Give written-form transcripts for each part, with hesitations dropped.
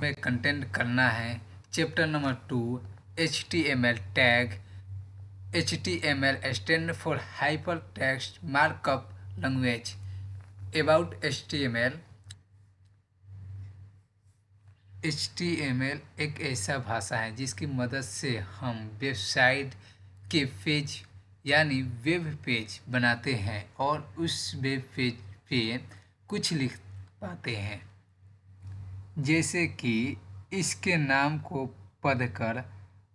में कंटेंट करना है। Chapter number 2, HTML tag. HTML stand for hyper text markup language. About HTML। HTML एक ऐसा भाषा है जिसकी मदद से हम वेबसाइट के पेज यानी वेब पेज बनाते हैं और उस वेब पेज पे कुछ लिख पाते हैं। जैसे कि इसके नाम को पढ़कर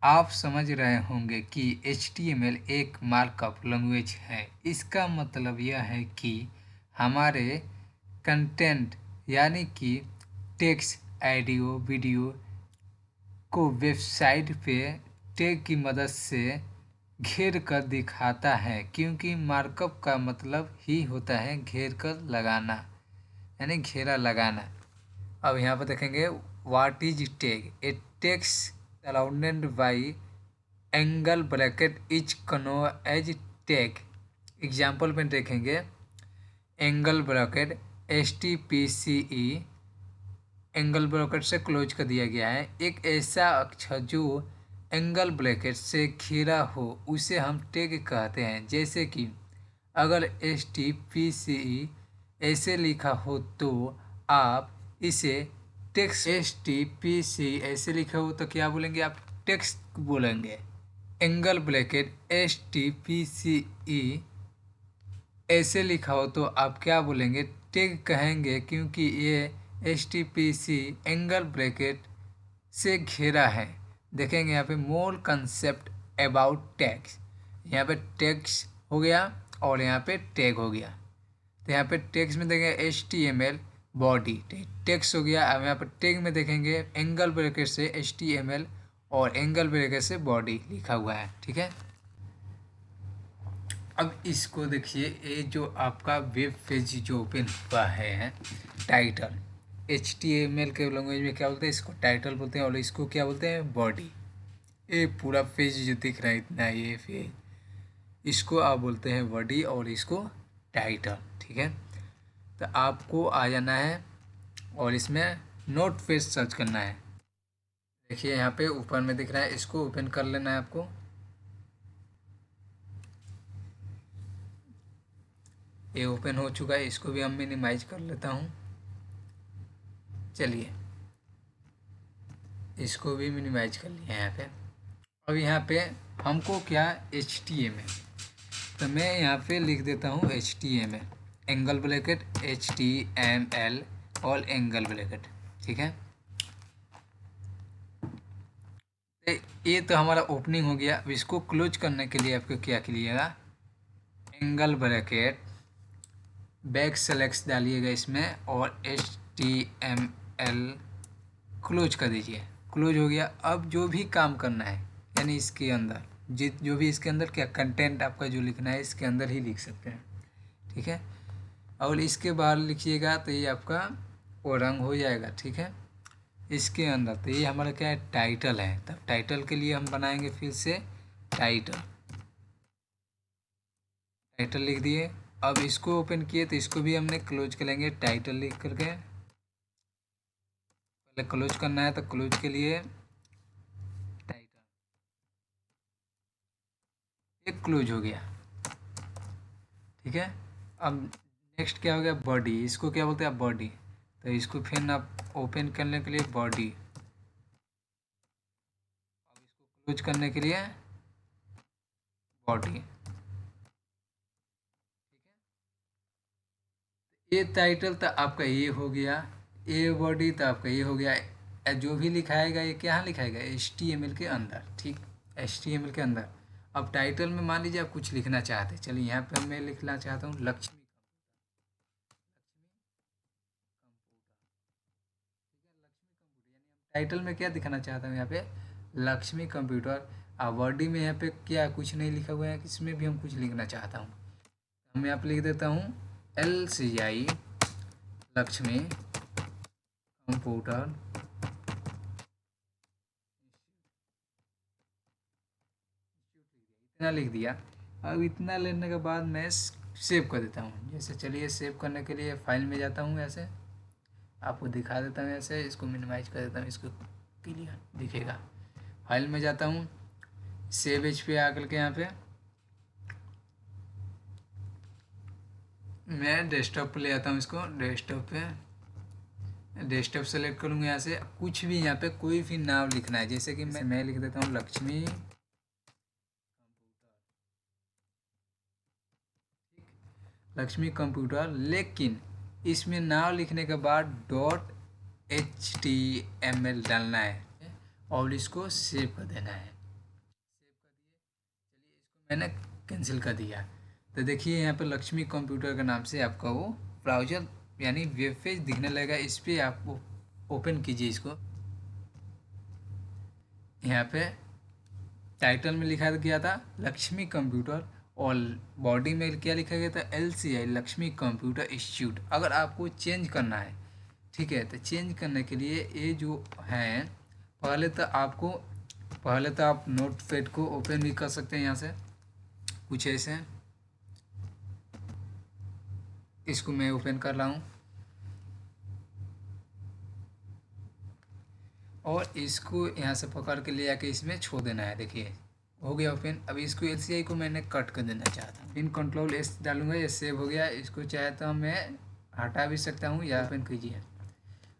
आप समझ रहे होंगे कि HTML एक मार्कअप लैंग्वेज है। इसका मतलब यह है कि हमारे कंटेंट यानी कि टेक्स्ट, ऑडियो, वीडियो को वेबसाइट पे टैग की मदद से घेर कर दिखाता है, क्योंकि मार्कअप का मतलब ही होता है घेर कर लगाना यानी घेरा लगाना। अब यहाँ पर देखेंगे what is tag. A text surrounded by angle bracket is कनो एज टैग। एग्जाम्पल में देखेंगे angle bracket STPCE angle bracket से क्लोज कर दिया गया है। एक ऐसा अक्षर जो एंगल ब्रैकेट से घिरा हो उसे हम टैग कहते हैं। जैसे कि अगर STPCE ऐसे लिखा हो तो आप इसे टेक्स्ट। STPCE ऐसे लिखा हो तो क्या बोलेंगे आप? टेक्स्ट बोलेंगे। एंगल ब्रैकेट STPCE ऐसे लिखा हो तो आप क्या बोलेंगे? टैग कहेंगे, क्योंकि ये STPC एंगल ब्रैकेट से घेरा है। देखेंगे यहाँ पे मोर कंसेप्ट अबाउट टैग्स। यहाँ पे टैग्स हो गया और यहाँ पे टैग हो गया। तो यहाँ पे टैग्स में देखेंगे HTML बॉडी टैग्स हो गया। अब यहाँ पर टैग में देखेंगे एंगल ब्रैकेट से HTML और एंगल ब्रैकेट से बॉडी लिखा हुआ है। ठीक है। अब इसको देखिए, ये जो आपका वेब पेज जो ओपन हुआ है टाइटल, HTML के लैंग्वेज में क्या बोलते हैं? इसको टाइटल बोलते हैं और इसको क्या बोलते हैं? बॉडी। ये पूरा पेज जो दिख रहा है इतना, ये पेज, इसको आप बोलते हैं बॉडी और इसको टाइटल। ठीक है। तो आपको आ जाना है और इसमें नोट पेज सर्च करना है। देखिए यहाँ पे ऊपर में दिख रहा है, इसको ओपन कर लेना है आपको। ये ओपन हो चुका है, इसको भी हम मिनिमाइज कर लेता हूँ। चलिए, इसको भी मिनिमाइज कर लिया यहाँ पे। अब यहाँ पे हमको क्या? HTML, तो मैं यहाँ पे लिख देता हूँ HTML एंगल ब्रैकेट HTML और एंगल ब्रैकेट। ठीक है। ये तो हमारा ओपनिंग हो गया। अब इसको क्लोज करने के लिए आपको क्या कीजिएगा? एंगल ब्रैकेट बैक सेलेक्ट डालिएगा इसमें और HTML क्लोज कर दीजिए। क्लोज हो गया। अब जो भी काम करना है यानी इसके अंदर जो भी इसके अंदर क्या कंटेंट आपका जो लिखना है इसके अंदर ही लिख सकते हैं। ठीक है। और इसके बाहर लिखिएगा तो ये आपका वो रंग हो जाएगा। ठीक है। इसके अंदर तो ये हमारा क्या है? टाइटल है। तब टाइटल के लिए हम बनाएंगे फिर से टाइटल। टाइटल लिख दिए। अब इसको ओपन किए तो इसको भी हमने क्लोज कर लेंगे टाइटल लिख करके। पहले क्लोज करना है तो क्लोज के लिए टाइटल, एक क्लोज हो गया। ठीक है। अब नेक्स्ट क्या हो गया? बॉडी। इसको क्या बोलते हैं? बॉडी। तो इसको फिर आप ओपन करने के लिए बॉडी, अब इसको क्लोज करने के लिए बॉडी। ये टाइटल तो आपका ये हो गया, ये बॉडी तो आपका ये हो गया। जो भी लिखाएगा ये क्या लिखाएगा? HTML के अंदर। ठीक, HTML के अंदर। अब टाइटल में मान लीजिए आप कुछ लिखना चाहते हैं। चलिए यहाँ पे मैं लिखना चाहता हूँ लक्ष्मी कंप्यूटर। टाइटल में क्या दिखाना चाहता हूँ? यहाँ पे लक्ष्मी कंप्यूटर। और बॉडी में यहाँ पे क्या कुछ नहीं लिखा हुआ है, इसमें भी हम कुछ लिखना चाहता हूँ। मैं यहाँ पे लिख देता हूँ LCI लक्ष्मी कंप्यूटर। इतना लिख दिया। अब इतना लेने के बाद मैं सेव कर देता हूँ। जैसे चलिए सेव करने के लिए फाइल में जाता हूँ ऐसे, आपको दिखा देता हूँ ऐसे, इसको मिनिमाइज कर देता हूँ, इसको क्लियर दिखेगा। फाइल में जाता हूँ, सेव एज पे आकर के यहाँ पे मैं डेस्कटॉप पे ले आता हूँ, इसको डेस्कटॉप सेलेक्ट करूँगा। यहाँ से कुछ भी यहाँ पे कोई भी नाम लिखना है, जैसे कि मैं लिख देता हूँ लक्ष्मी कंप्यूटर, लेकिन इसमें नाम लिखने के बाद .html डालना है और इसको सेव कर देना है। सेव कर दिए, चलिए इसको मैंने कैंसिल कर दिया। तो देखिए यहाँ पे लक्ष्मी कंप्यूटर के नाम से आपका वो ब्राउज़र यानी वेब पेज दिखने लगेगा। इस पर आप ओपन कीजिए इसको। यहाँ पे टाइटल में लिखा गया था लक्ष्मी कंप्यूटर और बॉडी में क्या लिखा गया था, LCI लक्ष्मी कंप्यूटर इंस्टीट्यूट। अगर आपको चेंज करना है, ठीक है, तो चेंज करने के लिए ये जो है, पहले तो आप नोटपैड को ओपन भी कर सकते हैं यहाँ से, कुछ ऐसे। इसको मैं ओपन कर रहा हूँ और इसको यहाँ से पकड़ के ले आके इसमें छोड़ देना है। देखिए हो गया ओपन। अभी इसको LCI को मैंने कट कर देना चाहता हूँ, पिन Ctrl+S डालूंगा, ये सेव हो गया। इसको चाहे तो मैं हटा भी सकता हूँ या ओपन कीजिए।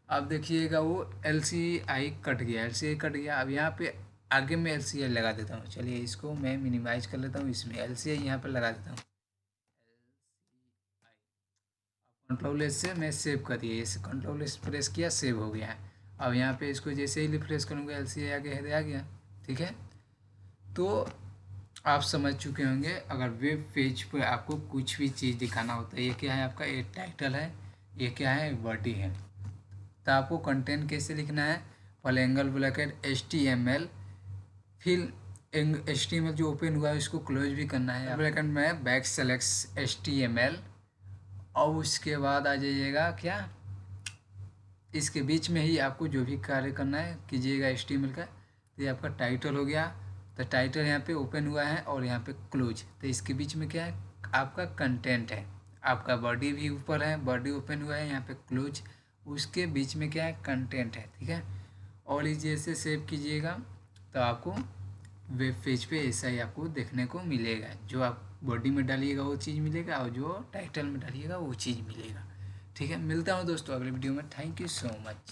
अब देखिएगा वो LCI कट गया, LCI कट गया। अब यहाँ पे आगे में LCI लगा देता हूँ। चलिए इसको मैं मिनिमाइज कर लेता हूँ, इसमें LCI यहाँ पर लगा देता हूँ। Ctrl+S से मैं सेव कर दिया, इसे Ctrl+S प्रेस किया, सेव हो गया है। अब यहाँ पे इसको जैसे ही रिफ्रेश करूँगा LCI आगे आ गया, ठीक है। तो आप समझ चुके होंगे, अगर वेब पेज पर आपको कुछ भी चीज़ दिखाना होता है, ये क्या है आपका, ये टाइटल है, ये क्या है, बॉडी है, तो आपको कंटेंट कैसे लिखना है, पहले एंगल ब्रैकेट HTML, फिर HTML जो ओपन हुआ है इसको क्लोज भी करना है, ब्रैकेट में बैकस्लैश HTML, और उसके बाद आ जाइएगा क्या, इसके बीच में ही आपको जो भी कार्य करना है कीजिएगा HTML का। तो ये आपका टाइटल हो गया, तो टाइटल यहाँ पे ओपन हुआ है और यहाँ पे क्लोज, तो इसके बीच में क्या है, आपका कंटेंट है। आपका बॉडी भी ऊपर है, बॉडी ओपन हुआ है, यहाँ पे क्लोज, उसके बीच में क्या है, कंटेंट है, ठीक है। और इस जैसे सेव कीजिएगा तो आपको वेब पेज पे ऐसा ही आपको देखने को मिलेगा। जो आप बॉडी में डालिएगा वो चीज़ मिलेगा और जो टाइटल में डालिएगा वो चीज़ मिलेगा, ठीक है। मिलता हूँ दोस्तों अगले वीडियो में। Thank you so much.